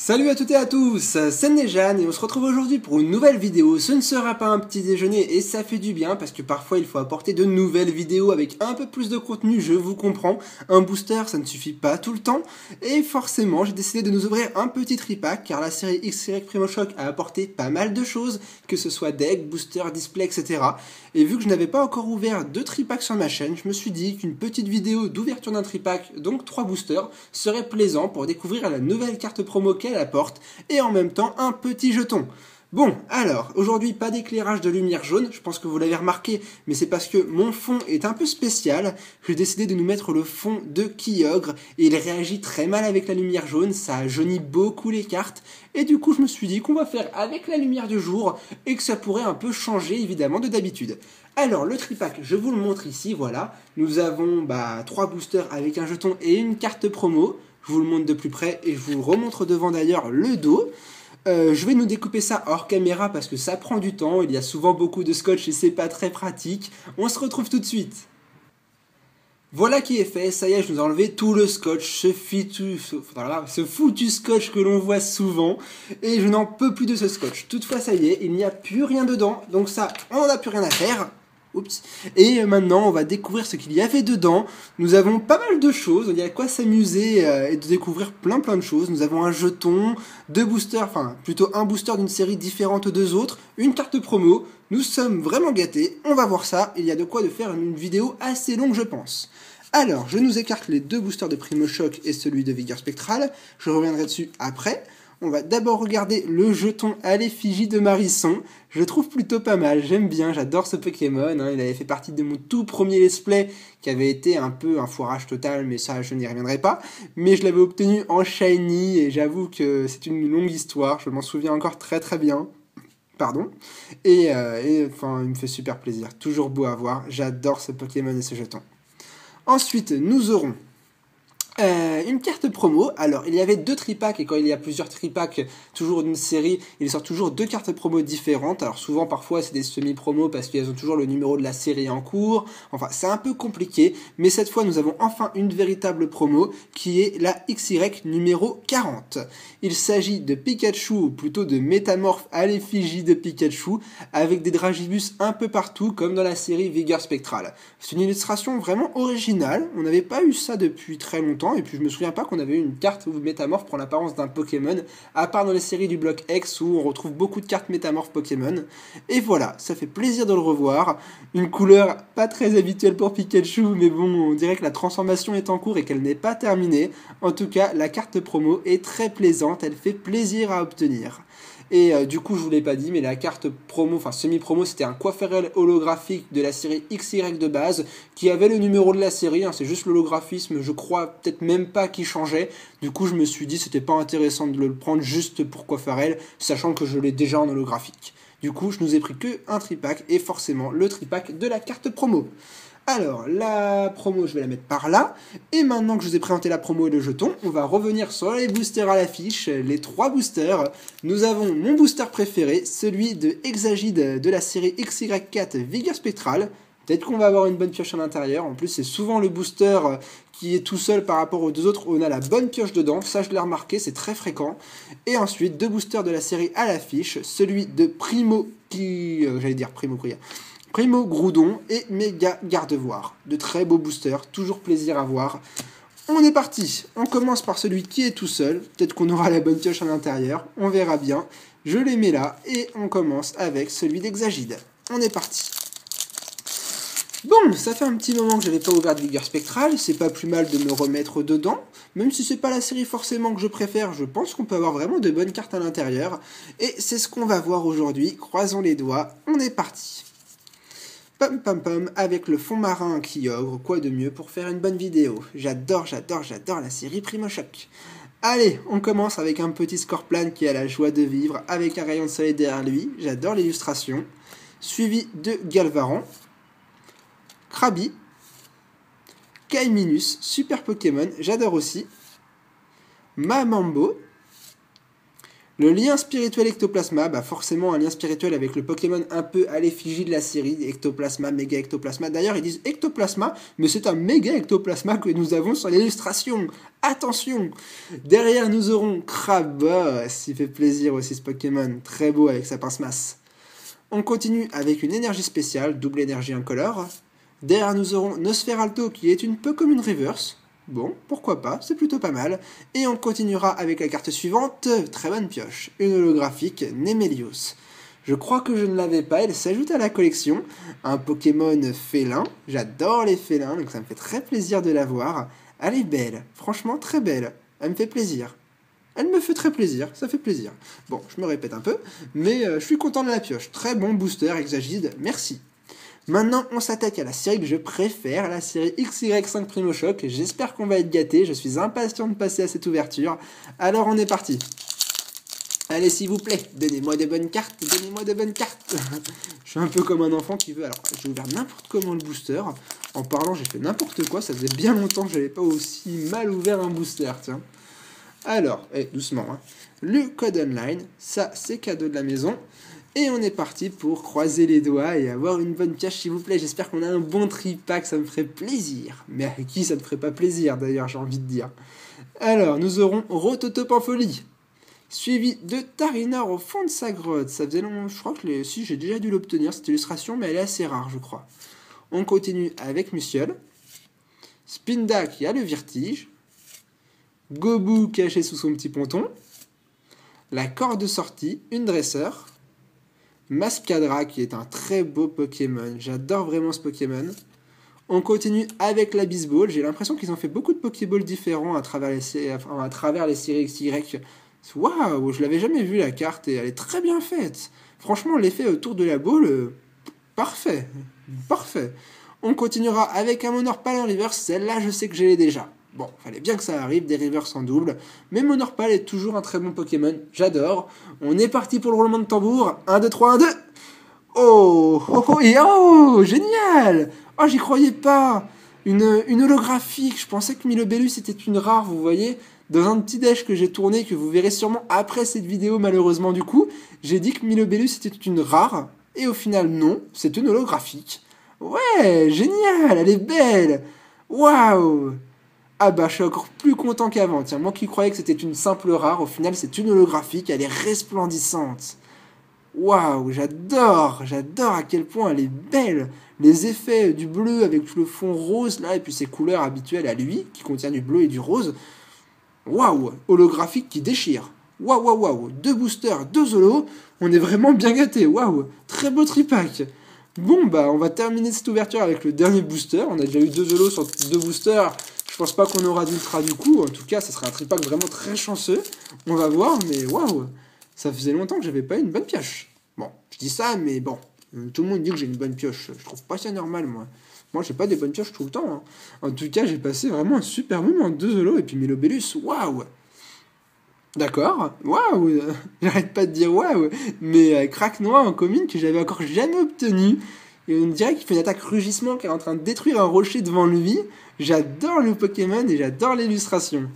Salut à toutes et à tous, c'est Néjane et on se retrouve aujourd'hui pour une nouvelle vidéo. Ce ne sera pas un petit déjeuner et ça fait du bien parce que parfois il faut apporter de nouvelles vidéos avec un peu plus de contenu, je vous comprends. Un booster ça ne suffit pas tout le temps et forcément j'ai décidé de nous ouvrir un petit tripack car la série XY Primo Shock a apporté pas mal de choses, que ce soit deck, booster, display, etc. Et vu que je n'avais pas encore ouvert de tripacks sur ma chaîne, je me suis dit qu'une petite vidéo d'ouverture d'un tripack, donc 3 boosters, serait plaisant pour découvrir la nouvelle carte promo qu'elle apporte et en même temps un petit jeton. Bon, alors, aujourd'hui pas d'éclairage de lumière jaune, je pense que vous l'avez remarqué, mais c'est parce que mon fond est un peu spécial. J'ai décidé de nous mettre le fond de Kyogre et il réagit très mal avec la lumière jaune, ça jaunit beaucoup les cartes et du coup je me suis dit qu'on va faire avec la lumière du jour et que ça pourrait un peu changer évidemment de d'habitude. Alors le tripack, je vous le montre ici, voilà, nous avons 3 boosters avec un jeton et une carte promo. Je vous le montre de plus près et je vous remontre devant d'ailleurs le dos. Je vais nous découper ça hors caméra parce que ça prend du temps, il y a souvent beaucoup de scotch et c'est pas très pratique. On se retrouve tout de suite. Voilà qui est fait, ça y est, je nous ai enlevé tout le scotch, ce foutu scotch que l'on voit souvent, et je n'en peux plus de ce scotch. Toutefois, ça y est, il n'y a plus rien dedans, donc ça, on n'en a plus rien à faire. Oups. Et maintenant, on va découvrir ce qu'il y avait dedans. Nous avons pas mal de choses, il y a quoi s'amuser et de découvrir plein de choses. Nous avons un jeton, 2 boosters, enfin plutôt un booster d'une série différente aux 2 autres, une carte promo. Nous sommes vraiment gâtés, on va voir ça. Il y a de quoi de faire une vidéo assez longue, je pense. Alors, je nous écarte les 2 boosters de Primo Shock et celui de Vigueur Spectral. Je reviendrai dessus après. On va d'abord regarder le jeton à l'effigie de Marisson. Je le trouve plutôt pas mal, j'aime bien, j'adore ce Pokémon. Il avait fait partie de mon tout premier let's play qui avait été un peu un foirage total, mais ça je n'y reviendrai pas. Mais je l'avais obtenu en shiny et j'avoue que c'est une longue histoire, je m'en souviens encore très bien. Pardon. Et enfin, il me fait super plaisir, toujours beau à voir, j'adore ce Pokémon et ce jeton. Ensuite, nous aurons une carte promo. Alors il y avait 2 tripacks et quand il y a plusieurs tripacks toujours d'une série, il sort toujours 2 cartes promo différentes. Alors souvent parfois c'est des semi-promos parce qu'elles ont toujours le numéro de la série en cours. Enfin c'est un peu compliqué, mais cette fois nous avons enfin une véritable promo qui est la XY numéro 40. Il s'agit de Pikachu, ou plutôt de Métamorphe à l'effigie de Pikachu, avec des Dragibus un peu partout comme dans la série Vigueur Spectral. C'est une illustration vraiment originale, on n'avait pas eu ça depuis très longtemps. Et puis je me souviens pas qu'on avait eu une carte où Métamorphe prend l'apparence d'un Pokémon, à part dans les séries du bloc X où on retrouve beaucoup de cartes Métamorphe Pokémon. Et voilà, ça fait plaisir de le revoir. Une couleur pas très habituelle pour Pikachu, mais bon, on dirait que la transformation est en cours et qu'elle n'est pas terminée. En tout cas, la carte promo est très plaisante, elle fait plaisir à obtenir. Et du coup, je vous l'ai pas dit, mais la carte promo, enfin semi-promo, c'était un Coiffarel holographique de la série XY de base, qui avait le numéro de la série, c'est juste l'holographisme, je crois peut-être même pas qu'il changeait. Du coup, je me suis dit, c'était pas intéressant de le prendre juste pour Coiffarel, sachant que je l'ai déjà en holographique. Du coup, je nous ai pris que un tripack, et forcément le tripack de la carte promo. Alors, la promo, je vais la mettre par là. Et maintenant que je vous ai présenté la promo et le jeton, on va revenir sur les boosters à l'affiche, les 3 boosters. Nous avons mon booster préféré, celui de Exagide de la série XY4 Vigueur Spectral. Peut-être qu'on va avoir une bonne pioche à l'intérieur. En plus, c'est souvent le booster qui est tout seul par rapport aux 2 autres. On a la bonne pioche dedans. Ça, je l'ai remarqué, c'est très fréquent. Et ensuite, 2 boosters de la série à l'affiche. Celui de Primo Groudon et Méga Gardevoir. De très beaux boosters, toujours plaisir à voir. On est parti, on commence par celui qui est tout seul, peut-être qu'on aura la bonne pioche à l'intérieur, on verra bien. Je les mets là et on commence avec celui d'Exagide. On est parti. Bon, ça fait un petit moment que j'avais pas ouvert de Vigueur Spectral, c'est pas plus mal de me remettre dedans, même si c'est pas la série forcément que je préfère, je pense qu'on peut avoir vraiment de bonnes cartes à l'intérieur, et c'est ce qu'on va voir aujourd'hui, croisons les doigts, on est parti. Pam pam pam, avec le fond marin Kyogre, quoi de mieux pour faire une bonne vidéo. J'adore la série Primo Shock. Allez, on commence avec un petit Scorpion qui a la joie de vivre, avec un rayon de soleil derrière lui, j'adore l'illustration. Suivi de Galvaran, Krabi, Kaiminus, super Pokémon, j'adore aussi. Mamambo, Le lien spirituel Ectoplasma, bah forcément un lien spirituel avec le Pokémon un peu à l'effigie de la série, Ectoplasma, Méga Ectoplasma. D'ailleurs, ils disent Ectoplasma, mais c'est un Méga Ectoplasma que nous avons sur l'illustration. Attention! Derrière, nous aurons Crabos, il fait plaisir aussi ce Pokémon, très beau avec sa pince-masse. On continue avec une énergie spéciale, double énergie incolore. Derrière, nous aurons Nosferalto, qui est une peu comme une reverse. Bon, pourquoi pas, c'est plutôt pas mal. Et on continuera avec la carte suivante, très bonne pioche, une holographique Nemelios. Je crois que je ne l'avais pas, elle s'ajoute à la collection. Un Pokémon félin, j'adore les félins, donc ça me fait très plaisir de la voir. Elle est belle, franchement très belle, elle me fait plaisir. Elle me fait très plaisir, ça fait plaisir. Bon, je me répète un peu, mais je suis content de la pioche. Très bon booster, Exagide, merci. Maintenant, on s'attaque à la série que je préfère, la série XY5 Primo Choc. J'espère qu'on va être gâtés, je suis impatient de passer à cette ouverture. Alors on est parti. Allez, s'il vous plaît, donnez-moi des bonnes cartes, donnez-moi des bonnes cartes. Je suis un peu comme un enfant qui veut... Alors, j'ai ouvert n'importe comment le booster. En parlant, j'ai fait n'importe quoi, ça faisait bien longtemps que j'avais pas aussi mal ouvert un booster, tiens. Alors, doucement, hein. Le code online, ça c'est cadeau de la maison. Et on est parti pour croiser les doigts et avoir une bonne pioche, s'il vous plaît. J'espère qu'on a un bon tripack, ça me ferait plaisir. Mais à qui ça ne ferait pas plaisir, d'ailleurs, j'ai envie de dire. Alors, nous aurons Rototop en folie, suivi de Tarinor au fond de sa grotte. Ça faisait long, je crois que si j'ai déjà dû l'obtenir, cette illustration, mais elle est assez rare, je crois. On continue avec Musiole, Spinda qui a le vertige, Gobu caché sous son petit ponton, la corde de sortie, une dresseur, Mascadra qui est un très beau Pokémon, j'adore vraiment ce Pokémon. On continue avec la Bisball, j'ai l'impression qu'ils ont fait beaucoup de Pokéballs différents à travers les séries XY. Waouh, je l'avais jamais vu la carte et elle est très bien faite. Franchement, l'effet autour de la boule, parfait, parfait. On continuera avec un Monorpal en reverse, celle-là je sais que je l'ai déjà. Bon, fallait bien que ça arrive, des reverse en double, mais Monorpal est toujours un très bon Pokémon, j'adore. On est parti pour le roulement de tambour, 1, 2, 3, 1, 2. Oh, oh, oh, et oh, génial. Oh, j'y croyais pas. Une holographique, je pensais que Milobellus était une rare, vous voyez. Dans un petit dash que j'ai tourné, que vous verrez sûrement après cette vidéo, malheureusement du coup, j'ai dit que Milobellus était une rare, et au final non, c'est une holographique. Ouais, génial, elle est belle. Waouh. Ah bah je suis encore plus content qu'avant, tiens, moi qui croyais que c'était une simple rare, au final c'est une holographique, elle est resplendissante. Waouh, j'adore à quel point elle est belle. Les effets du bleu avec tout le fond rose là, et puis ses couleurs habituelles à lui, qui contient du bleu et du rose. Waouh, holographique qui déchire. Waouh, waouh, waouh, 2 boosters, 2 holos, on est vraiment bien gâtés, waouh, très beau tripack. Bon bah on va terminer cette ouverture avec le dernier booster, on a déjà eu 2 holos sur 2 boosters. Je pense pas qu'on aura d'ultra du coup, en tout cas ça sera un tripack vraiment très chanceux. On va voir, mais waouh, ça faisait longtemps que j'avais pas eu une bonne pioche. Bon, je dis ça, mais bon, tout le monde dit que j'ai une bonne pioche, je trouve pas ça normal moi. Moi j'ai pas des bonnes pioches tout le temps, hein. En tout cas j'ai passé vraiment un super moment, 2 holos et puis Milobellus, waouh. D'accord, waouh, j'arrête pas de dire waouh, mais Crack Noir en commune que j'avais encore jamais obtenu. Et on dirait qu'il fait une attaque rugissement qui est en train de détruire un rocher devant lui. J'adore le Pokémon et j'adore l'illustration.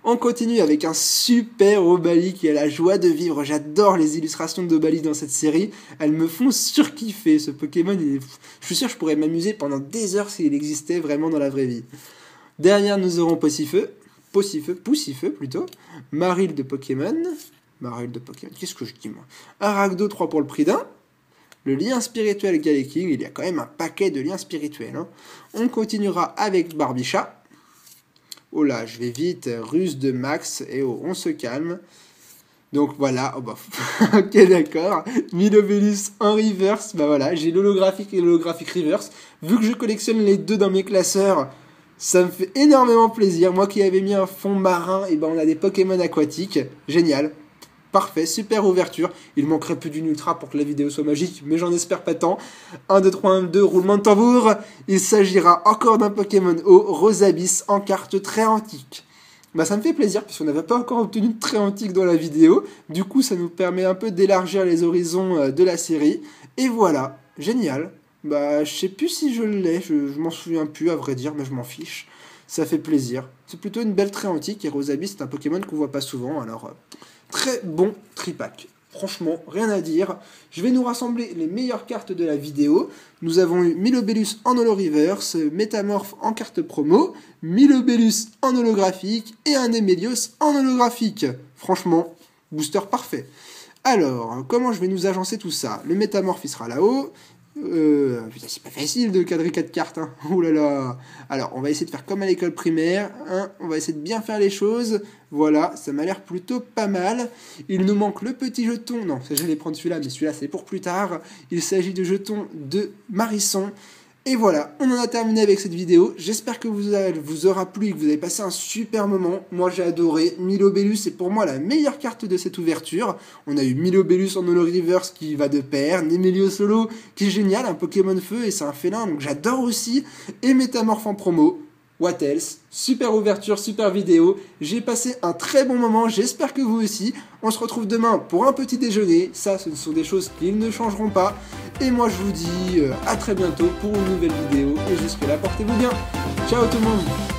On continue avec un super Obali qui a la joie de vivre. J'adore les illustrations d'Obali dans cette série. Elles me font surkiffer. Ce Pokémon, je suis sûr que je pourrais m'amuser pendant des heures s'il existait vraiment dans la vraie vie. Derrière, nous aurons Poussifeu plutôt. Marill de Pokémon. Qu'est-ce que je dis moi? Aragdo 3 pour le prix d'un. Le lien spirituel Galeking, il y a quand même un paquet de liens spirituels. Hein. On continuera avec Barbicha. Oh là, je vais vite. Ruse de Max. Et oh, on se calme. Donc voilà. Oh bah, ok, d'accord. Milobellus en reverse. Bah voilà, j'ai l'holographique et l'holographique reverse. Vu que je collectionne les deux dans mes classeurs, ça me fait énormément plaisir. Moi qui avais mis un fond marin, et ben on a des Pokémon aquatiques. Génial. Parfait, super ouverture. Il manquerait plus d'une ultra pour que la vidéo soit magique, mais j'en espère pas tant. 1, 2, 3, 1, 2, roulement de tambour. Il s'agira encore d'un Pokémon au Rosabis en carte très antique. Bah ça me fait plaisir, puisqu'on n'avait pas encore obtenu de très antique dans la vidéo. Du coup, ça nous permet un peu d'élargir les horizons de la série. Et voilà, génial. Bah je sais plus si je l'ai, je m'en souviens plus à vrai dire, mais je m'en fiche. Ça fait plaisir. C'est plutôt une belle très antique, et Rosabis c'est un Pokémon qu'on voit pas souvent, alors... Très bon tripack. Franchement, rien à dire. Je vais nous rassembler les meilleures cartes de la vidéo. Nous avons eu Milobellus en holo reverse, Métamorphe en carte promo, Milobellus en holographique et un Emelios en holographique. Franchement, booster parfait. Alors, comment je vais nous agencer tout ça? Le Métamorphe, il sera là-haut. Putain, c'est pas facile de cadrer 4 cartes, hein. Ouh là là. Alors, on va essayer de faire comme à l'école primaire, hein. On va essayer de bien faire les choses. Voilà, ça m'a l'air plutôt pas mal. Il nous manque le petit jeton. Non, j'allais prendre celui-là, mais celui-là, c'est pour plus tard. Il s'agit de jeton de Marisson. Et voilà, on en a terminé avec cette vidéo. J'espère que vous aura plu et que vous avez passé un super moment. Moi, j'ai adoré. Milobellus est pour moi la meilleure carte de cette ouverture. On a eu Milobellus en holo reverse qui va de pair, Emelios holo qui est génial, un Pokémon feu et c'est un félin, donc j'adore aussi. Et Métamorphe en promo. What else? Super ouverture, super vidéo. J'ai passé un très bon moment, j'espère que vous aussi. On se retrouve demain pour un petit déjeuner. Ça, ce sont des choses qui ne changeront pas. Et moi, je vous dis à très bientôt pour une nouvelle vidéo. Et jusque là, portez-vous bien. Ciao tout le monde!